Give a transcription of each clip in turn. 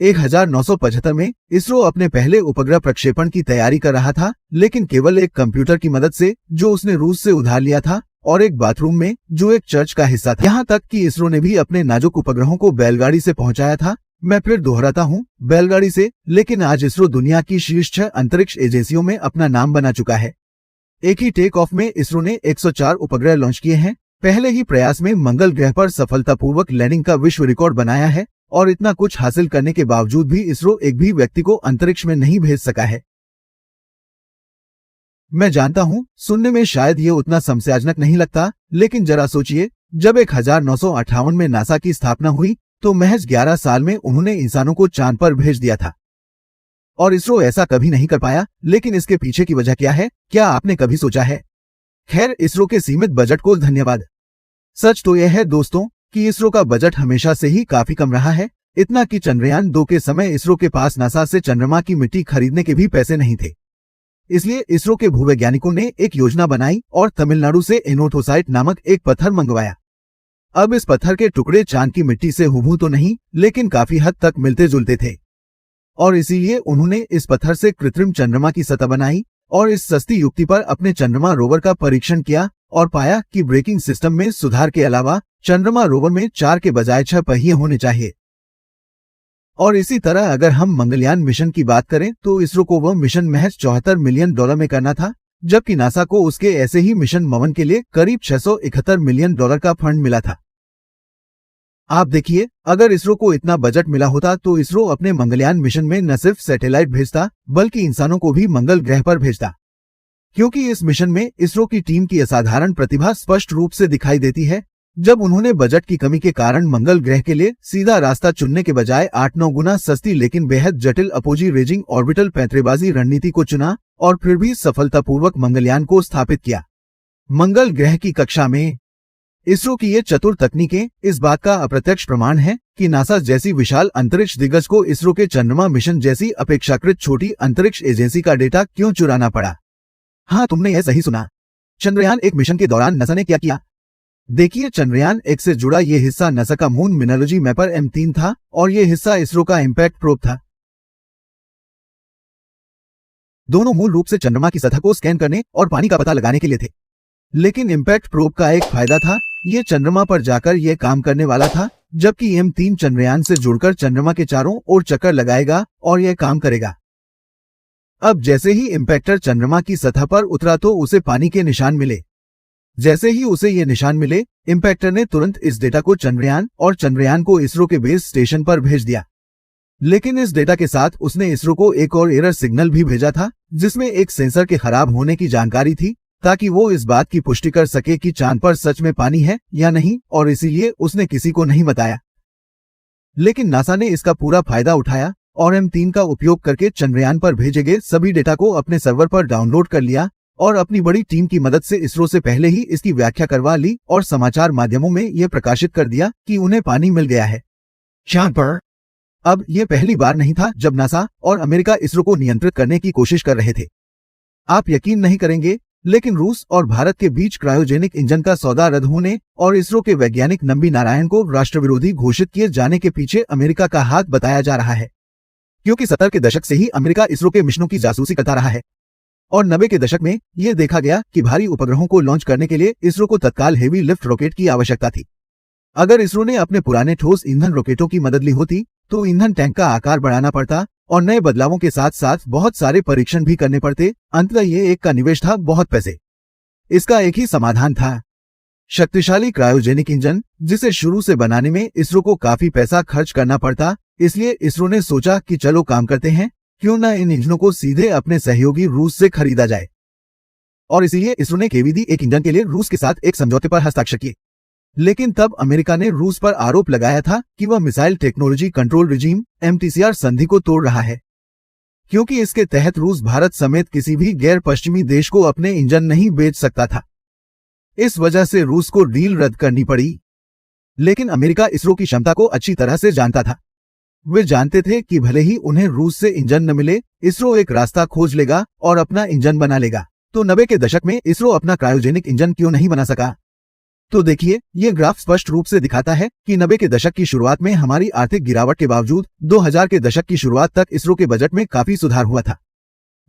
1975 में इसरो अपने पहले उपग्रह प्रक्षेपण की तैयारी कर रहा था, लेकिन केवल एक कंप्यूटर की मदद से जो उसने रूस से उधार लिया था और एक बाथरूम में जो एक चर्च का हिस्सा था। यहाँ तक कि इसरो ने भी अपने नाजुक उपग्रहों को बैलगाड़ी से पहुंचाया था। मैं फिर दोहराता हूँ, बैलगाड़ी से। लेकिन आज इसरो दुनिया की शीर्ष 6 अंतरिक्ष एजेंसियों में अपना नाम बना चुका है। एक ही टेक ऑफ में इसरो ने 104 उपग्रह लॉन्च किए हैं। पहले ही प्रयास में मंगल ग्रह पर सफलतापूर्वक लैंडिंग का विश्व रिकॉर्ड बनाया है और इतना कुछ हासिल करने के बावजूद भी इसरो एक भी व्यक्ति को अंतरिक्ष में नहीं भेज सका है। मैं जानता हूँ, सुनने में शायद ये उतना समस्याजनक नहीं लगता, लेकिन जरा सोचिए, जब 1958 में नासा की स्थापना हुई तो महज 11 साल में उन्होंने इंसानों को चांद पर भेज दिया था और इसरो ऐसा कभी नहीं कर पाया। लेकिन इसके पीछे की वजह क्या है, क्या आपने कभी सोचा है? खैर, इसरो के सीमित बजट को धन्यवाद। सच तो यह है दोस्तों कि इसरो का बजट हमेशा से ही काफी कम रहा है, इतना कि चंद्रयान 2 के समय इसरो के पास नासा से चंद्रमा की मिट्टी खरीदने के भी पैसे नहीं थे। इसलिए इसरो के भूवैज्ञानिकों ने एक योजना बनाई और तमिलनाडु से एनोथोसाइट नामक एक पत्थर मंगवाया। अब इस पत्थर के टुकड़े चांद की मिट्टी से हूबहू तो नहीं, लेकिन काफी हद तक मिलते जुलते थे और इसीलिए उन्होंने इस पत्थर से कृत्रिम चंद्रमा की सतह बनाई और इस सस्ती युक्ति पर अपने चंद्रमा रोवर का परीक्षण किया और पाया कि ब्रेकिंग सिस्टम में सुधार के अलावा चंद्रमा रोवर में 4 के बजाय 6 पहिए होने चाहिए। और इसी तरह अगर हम मंगलयान मिशन की बात करें तो इसरो को वह मिशन महज $74 मिलियन में करना था, जबकि नासा को उसके ऐसे ही मिशन मवन के लिए करीब $671 मिलियन का फंड मिला था। आप देखिए, अगर इसरो को इतना बजट मिला होता तो इसरो अपने मंगलयान मिशन में न सिर्फ सैटेलाइट भेजता बल्कि इंसानों को भी मंगल ग्रह पर भेजता, क्योंकि इस मिशन में इसरो की टीम की असाधारण प्रतिभा स्पष्ट रूप से दिखाई देती है। जब उन्होंने बजट की कमी के कारण मंगल ग्रह के लिए सीधा रास्ता चुनने के बजाय 8-9 गुना सस्ती लेकिन बेहद जटिल अपोजी रेजिंग ऑर्बिटल पैंतरेबाजी रणनीति को चुना और फिर भी सफलतापूर्वक मंगलयान को स्थापित किया। मंगल ग्रह की कक्षा में इसरो की ये चतुर तकनीकें इस बात का अप्रत्यक्ष प्रमाण है कि नासा जैसी विशाल अंतरिक्ष दिग्गज को इसरो के चंद्रमा मिशन जैसी अपेक्षाकृत छोटी अंतरिक्ष एजेंसी का डेटा क्यों चुराना पड़ा। हाँ, तुमने यह सही सुना। चंद्रयान 1 मिशन के दौरान नासा ने क्या किया? देखिए, चंद्रयान 1 से जुड़ा ये हिस्सा नासा का मून मिनरोलॉजी मैपर M3 था और ये हिस्सा इसरो का इम्पैक्ट प्रोब था। दोनों मूल रूप से चंद्रमा की सतह को स्कैन करने और पानी का पता लगाने के लिए थे, लेकिन इम्पैक्ट प्रोब का एक फायदा था, ये चंद्रमा पर जाकर यह काम करने वाला था, जबकि M3 चंद्रयान से जुड़कर चंद्रमा के चारों ओर चक्कर लगाएगा और यह काम करेगा। अब जैसे ही इम्पैक्टर चंद्रमा की सतह पर उतरा तो उसे पानी के निशान मिले। जैसे ही उसे ये निशान मिले, इम्पैक्टर ने तुरंत इस डेटा को चंद्रयान और चंद्रयान को इसरो के बेस स्टेशन पर भेज दिया। लेकिन इस डेटा के साथ उसने इसरो को एक और एरर सिग्नल भी भेजा था, जिसमें एक सेंसर के खराब होने की जानकारी थी, ताकि वो इस बात की पुष्टि कर सके कि चांद पर सच में पानी है या नहीं, और इसीलिए उसने किसी को नहीं बताया। लेकिन नासा ने इसका पूरा फायदा उठाया और M3 का उपयोग करके चंद्रयान पर भेजे गए सभी डेटा को अपने सर्वर पर डाउनलोड कर लिया और अपनी बड़ी टीम की मदद से इसरो से पहले ही इसकी व्याख्या करवा ली और समाचार माध्यमों में यह प्रकाशित कर दिया कि उन्हें पानी मिल गया है चांद पर। अब यह पहली बार नहीं था जब नासा और अमेरिका इसरो को नियंत्रित करने की कोशिश कर रहे थे। आप यकीन नहीं करेंगे, लेकिन रूस और भारत के बीच क्रायोजेनिक इंजन का सौदा रद्द होने और इसरो के वैज्ञानिक नंबी नारायण को राष्ट्रविरोधी घोषित किए जाने के पीछे अमेरिका का हाथ बताया जा रहा है, क्योंकि 70 के दशक से ही अमेरिका इसरो के मिशनों की जासूसी करता रहा है और 90 के दशक में यह देखा गया कि भारी उपग्रहों को लॉन्च करने के लिए इसरो को तत्काल हेवी लिफ्ट रॉकेट की आवश्यकता थी। अगर इसरो ने अपने पुराने ठोस ईंधन रॉकेटों की मदद ली होती तो ईंधन टैंक का आकार बढ़ाना पड़ता और नए बदलावों के साथ साथ बहुत सारे परीक्षण भी करने पड़ते। अंततः ये एक का निवेश था, बहुत पैसे। इसका एक ही समाधान था, शक्तिशाली क्रायोजेनिक इंजन, जिसे शुरू से बनाने में इसरो को काफी पैसा खर्च करना पड़ता। इसलिए इसरो ने सोचा कि चलो काम करते हैं, क्यों न इन इंजनों को सीधे अपने सहयोगी रूस से खरीदा जाए। और इसलिए इसरो ने KVD 1 इंजन के लिए रूस के साथ एक समझौते पर हस्ताक्षर किए। लेकिन तब अमेरिका ने रूस पर आरोप लगाया था कि वह missile technology control regime MTCR संधि को तोड़ रहा है, क्योंकि इसके तहत रूस भारत समेत किसी भी गैर पश्चिमी देश को अपने इंजन नहीं बेच सकता था। इस वजह से रूस को डील रद्द करनी पड़ी। लेकिन अमेरिका इसरो की क्षमता को अच्छी तरह से जानता था। वे जानते थे कि भले ही उन्हें रूस से इंजन न मिले, इसरो एक रास्ता खोज लेगा और अपना इंजन बना लेगा। तो 90 के दशक में इसरो अपना क्रायोजेनिक इंजन क्यों नहीं बना सका? तो देखिए, ये ग्राफ स्पष्ट रूप से दिखाता है कि 90 के दशक की शुरुआत में हमारी आर्थिक गिरावट के बावजूद 2000 के दशक की शुरुआत तक इसरो के बजट में काफी सुधार हुआ था।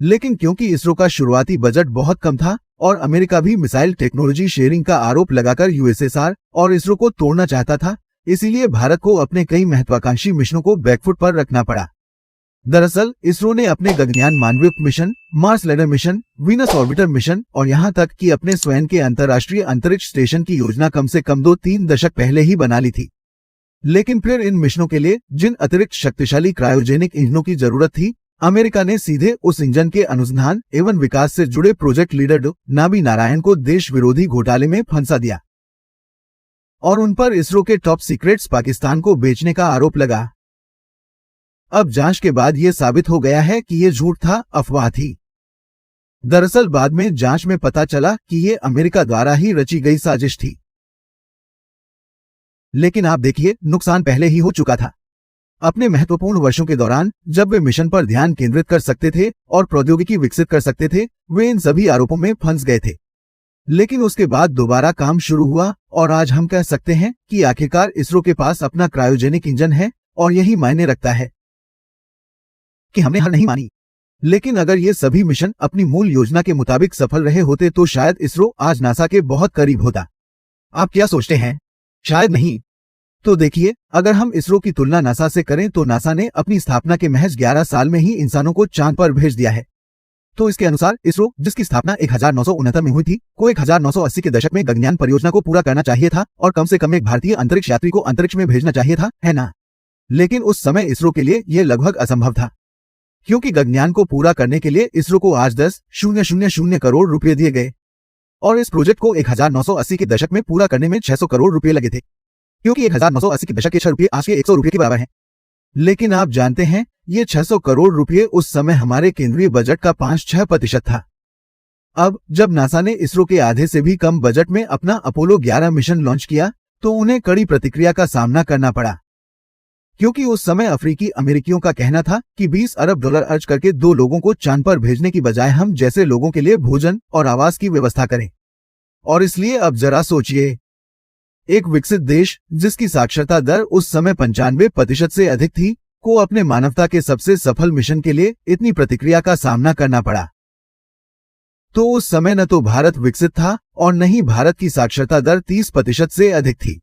लेकिन क्योंकि इसरो का शुरुआती बजट बहुत कम था और अमेरिका भी मिसाइल टेक्नोलॉजी शेयरिंग का आरोप लगाकर यूएसएसआर और इसरो को तोड़ना चाहता था, इसीलिए भारत को अपने कई महत्वाकांक्षी मिशनों को बैकफुट पर रखना पड़ा। दरअसल इसरो ने अपने गगनयान मानवयुक्त mission, Mars lander mission, Venus orbiter mission और यहां तक कि अपने स्वयं के अंतर्राष्ट्रीय अंतरिक्ष स्टेशन की योजना कम से कम 2-3 दशक पहले ही बना ली थी। लेकिन फिर इन मिशनों के लिए जिन अतिरिक्त शक्तिशाली क्रायोजेनिक इंजनों की जरूरत थी, अमेरिका ने सीधे उस इंजन के अनुसंधान एवं विकास से जुड़े प्रोजेक्ट लीडर डॉ. नाबी नारायण को देश विरोधी घोटाले में फंसा दिया और उन पर इसरो के टॉप सीक्रेट्स पाकिस्तान को बेचने का आरोप लगा। अब जांच के बाद यह साबित हो गया है कि यह झूठ था, अफवाह थी। दरअसल बाद में जांच में पता चला कि यह अमेरिका द्वारा ही रची गई साजिश थी। लेकिन आप देखिए, नुकसान पहले ही हो चुका था। अपने महत्वपूर्ण वर्षों के दौरान जब वे मिशन पर ध्यान केंद्रित कर सकते थे और प्रौद्योगिकी विकसित कर सकते थे, वे इन सभी आरोपों में फंस गए थे। लेकिन उसके बाद दोबारा काम शुरू हुआ और आज हम कह सकते हैं कि आखिरकार इसरो के पास अपना क्रायोजेनिक इंजन है और यही मायने रखता है कि हमने हार नहीं मानी। लेकिन अगर ये सभी मिशन अपनी मूल योजना के मुताबिक सफल रहे होते तो शायद इसरो आज नासा के बहुत करीब होता। आप क्या सोचते हैं? शायद नहीं। तो देखिए, अगर हम इसरो की तुलना नासा से करें तो नासा ने अपनी स्थापना के महज 11 साल में ही इंसानों को चांद पर भेज दिया है। तो इसके अनुसार इसरो, जिसकी स्थापना 1969 में हुई थी, को 1980 के दशक में गगनयान परियोजना को पूरा करना चाहिए था और कम से कम एक भारतीय अंतरिक्ष यात्री को अंतरिक्ष में भेजना चाहिए था, है ना? लेकिन उस समय इसरो के लिए यह लगभग असंभव था, क्योंकि गगनयान को पूरा करने के लिए इसरो को आज 10,000 करोड़ रुपए दिए गए और इस प्रोजेक्ट को 1980 के दशक में पूरा करने में 600 करोड़ रुपए लगे थे, क्योंकि 1980 के दशक के 6 रुपये आज के 100 रुपये के बराबर हैं। लेकिन आप जानते हैं, ये 600 करोड़ रुपए उस समय हमारे केंद्रीय बजट का 5-6% था। अब जब नासा ने इसरो के आधे से भी कम बजट में अपना अपोलो 11 मिशन लॉन्च किया तो उन्हें कड़ी प्रतिक्रिया का सामना करना पड़ा, क्योंकि उस समय अफ्रीकी अमेरिकियों का कहना था कि $20 अरब खर्च करके 2 लोगों को चांद पर भेजने की बजाय हम जैसे लोगों के लिए भोजन और आवास की व्यवस्था करें। और इसलिए अब जरा सोचिए, एक विकसित देश जिसकी साक्षरता दर उस समय 95% से अधिक थी, को अपने मानवता के सबसे सफल मिशन के लिए इतनी प्रतिक्रिया का सामना करना पड़ा। तो उस समय न तो भारत विकसित था और न ही भारत की साक्षरता दर 30% से अधिक थी।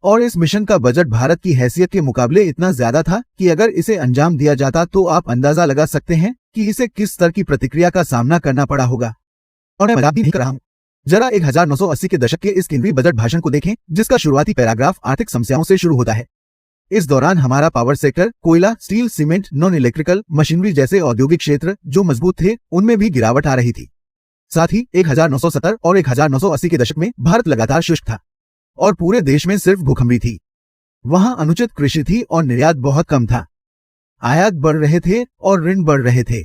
और इस मिशन का बजट भारत की हैसियत के मुकाबले इतना ज्यादा था कि अगर इसे अंजाम दिया जाता तो आप अंदाजा लगा सकते हैं कि इसे किस स्तर की प्रतिक्रिया का सामना करना पड़ा होगा। और मैं मजाक भी नहीं कर रहा हूं। जरा 1980 के दशक के इस केंद्रीय बजट भाषण को देखें, जिसका शुरुआती पैराग्राफ आर्थिक समस्याओं से शुरू होता है। इस दौरान हमारा पावर सेक्टर, कोयला, steel, cement, non electrical machinery जैसे औद्योगिक क्षेत्र जो मजबूत थे, उनमें भी गिरावट आ रही थी। साथ ही 1970 और 1980 के दशक में भारत लगातार शुष्क था और पूरे देश में सिर्फ भूखमरी थी। वहां अनुचित कृषि थी और निर्यात बहुत कम था। आयात बढ़ रहे थे और ऋण बढ़ रहे थे।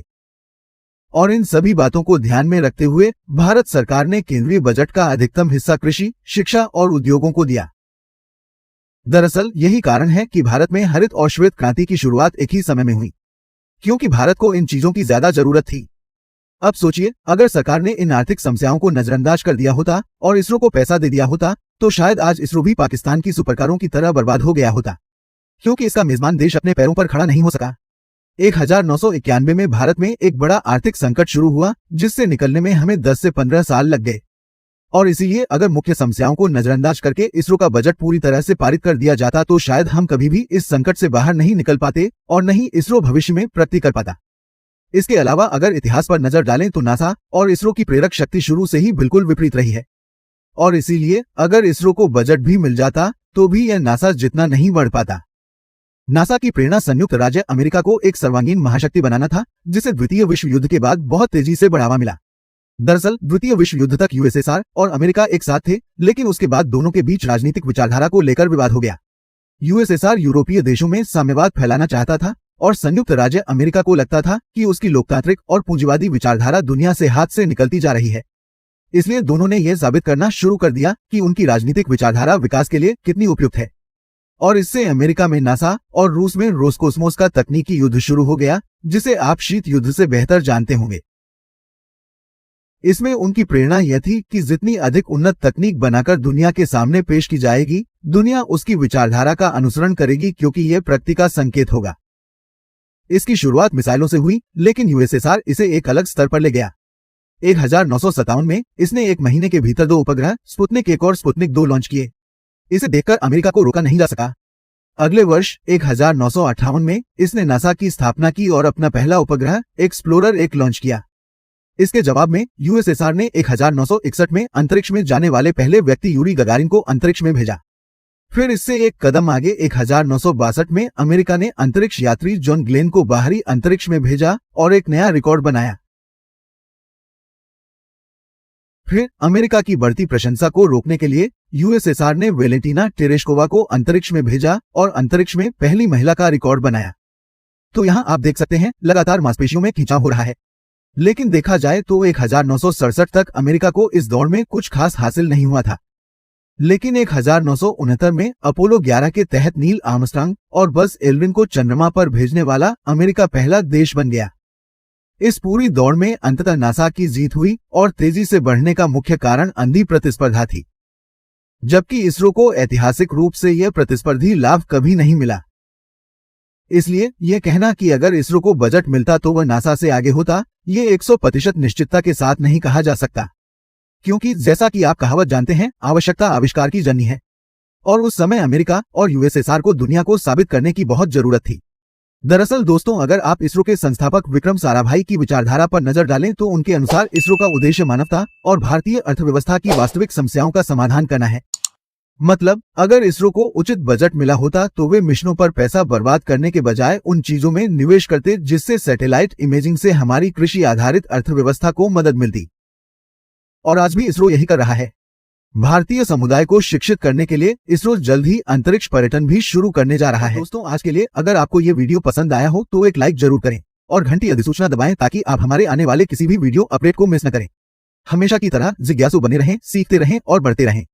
और इन सभी बातों को ध्यान में रखते हुए भारत सरकार ने केंद्रीय बजट का अधिकतम हिस्सा कृषि, शिक्षा और उद्योगों को दिया। दरअसल यही कारण है कि भारत में हरित और श्वेत क्रांति की शुरुआत एक ही समय में हुई, क्योंकि भारत को इन चीजों की ज्यादा जरूरत थी। अब सोचिए, अगर सरकार ने इन आर्थिक समस्याओं को नजरअंदाज कर दिया होता और इसरो को पैसा दे दिया होता तो शायद आज इसरो भी पाकिस्तान की सुपरकारों की तरह बर्बाद हो गया होता, क्योंकि इसका मेजबान देश अपने पैरों पर खड़ा नहीं हो सका। 1991 में भारत में एक बड़ा आर्थिक संकट शुरू हुआ, जिससे निकलने में हमें 10 से 15 साल लग गए। और इसीलिए अगर मुख्य समस्याओं को नजरअंदाज करके इसरो का बजट पूरी तरह से पारित कर दिया जाता तो शायद हम कभी भी इस संकट से बाहर नहीं निकल पाते और न ही इसरो भविष्य में प्रगति कर पाता। इसके अलावा अगर इतिहास पर नजर डालें तो नासा और इसरो की प्रेरक शक्ति शुरू से ही बिल्कुल विपरीत रही है। और इसीलिए अगर इसरो को बजट भी मिल जाता तो भी यह नासा जितना नहीं बढ़ पाता। नासा की प्रेरणा संयुक्त राज्य अमेरिका को एक सर्वांगीण महाशक्ति बनाना था, जिसे द्वितीय विश्व युद्ध के बाद बहुत तेजी से बढ़ावा मिला। दरअसल द्वितीय विश्व युद्ध तक यूएसएसआर और अमेरिका एक साथ थे, लेकिन उसके बाद दोनों के बीच राजनीतिक विचारधारा को लेकर विवाद हो गया। यूएसएसआर यूरोपीय देशों में साम्यवाद फैलाना चाहता था और संयुक्त राज्य अमेरिका को लगता था कि उसकी लोकतांत्रिक और पूंजीवादी विचारधारा दुनिया से हाथ से निकलती जा रही है। इसलिए दोनों ने यह साबित करना शुरू कर दिया कि उनकी राजनीतिक विचारधारा विकास के लिए कितनी उपयुक्त है। और इससे अमेरिका में नासा और रूस में रोसकोस्मोस का तकनीकी युद्ध शुरू हो गया, जिसे आप शीत युद्ध से बेहतर जानते होंगे। इसमें उनकी प्रेरणा यह थी कि जितनी अधिक उन्नत तकनीक बनाकर दुनिया के सामने पेश की जाएगी, दुनिया उसकी विचारधारा का अनुसरण करेगी, क्योंकि यह प्रगति का संकेत होगा। इसकी शुरुआत मिसाइलों से हुई, लेकिन यूएसएसआर इसे एक अलग स्तर पर ले गया। 1957 में इसने एक महीने के भीतर 2 उपग्रह स्पुतनिक 1 और स्पुतनिक 2 लॉन्च किए। इसे देखकर अमेरिका को रोका नहीं जा सका। अगले वर्ष 1958 में इसने नासा की स्थापना की और अपना पहला उपग्रह एक्सप्लोरर 1 लॉन्च किया। इसके जवाब में यूएसएसआर ने 1961 में अंतरिक्ष में जाने वाले पहले व्यक्ति यूरी गगारिन को अंतरिक्ष में भेजा। फिर इससे एक कदम आगे 1962 में अमेरिका ने अंतरिक्ष यात्री जॉन ग्लेन को बाहरी अंतरिक्ष में भेजा और एक नया रिकॉर्ड बनाया। फिर अमेरिका की बढ़ती प्रशंसा को रोकने के लिए यूएसएसआर ने वेलेंटिना टेरेश्कोवा को अंतरिक्ष में भेजा और अंतरिक्ष में पहली महिला का रिकॉर्ड बनाया। तो यहां आप देख सकते हैं लगातार मांसपेशियों में खिंचाव हो रहा है। लेकिन देखा जाए तो 1967 तक अमेरिका को इस दौड़ में कुछ खास हासिल नहीं हुआ था। लेकिन 1969 में अपोलो 11 के तहत नील आर्मस्ट्रांग और बज एल्ड्रिन को चंद्रमा पर भेजने वाला अमेरिका पहला देश बन गया। इस पूरी दौड़ में अंततः नासा की जीत हुई और तेजी से बढ़ने का मुख्य कारण अंधी प्रतिस्पर्धा थी, जबकि इसरो को ऐतिहासिक रूप से यह प्रतिस्पर्धी लाभ कभी नहीं मिला। इसलिए यह कहना कि अगर इसरो को बजट मिलता तो वह नासा से आगे होता, ये 100% निश्चितता के साथ नहीं कहा जा सकता, क्योंकि जैसा कि आप कहावत जानते हैं, आवश्यकता आविष्कार की जननी है, और उस समय अमेरिका और यूएसएसआर को दुनिया को साबित करने की बहुत जरूरत थी। दरअसल दोस्तों, अगर आप इसरो के संस्थापक विक्रम साराभाई की विचारधारा पर नजर डालें तो उनके अनुसार इसरो का उद्देश्य मानवता और भारतीय अर्थव्यवस्था की वास्तविक समस्याओं का समाधान करना है। मतलब अगर इसरो को उचित बजट मिला होता तो वे मिशनों पर पैसा बर्बाद करने के बजाय उन चीजों में निवेश करते जिससे सैटेलाइट इमेजिंग से हमारी कृषि आधारित अर्थव्यवस्था को मदद मिलती। और आज भी इसरो यही कर रहा है। भारतीय समुदाय को शिक्षित करने के लिए इसरो जल्द ही अंतरिक्ष पर्यटन भी शुरू करने जा रहा है। दोस्तों, आज के लिए अगर आपको ये वीडियो पसंद आया हो तो एक लाइक जरूर करें और घंटी अधिसूचना दबाएं ताकि आप हमारे आने वाले किसी भी वीडियो अपडेट को मिस न करें। हमेशा की तरह जिज्ञासु बने रहें, सीखते रहें और बढ़ते रहें।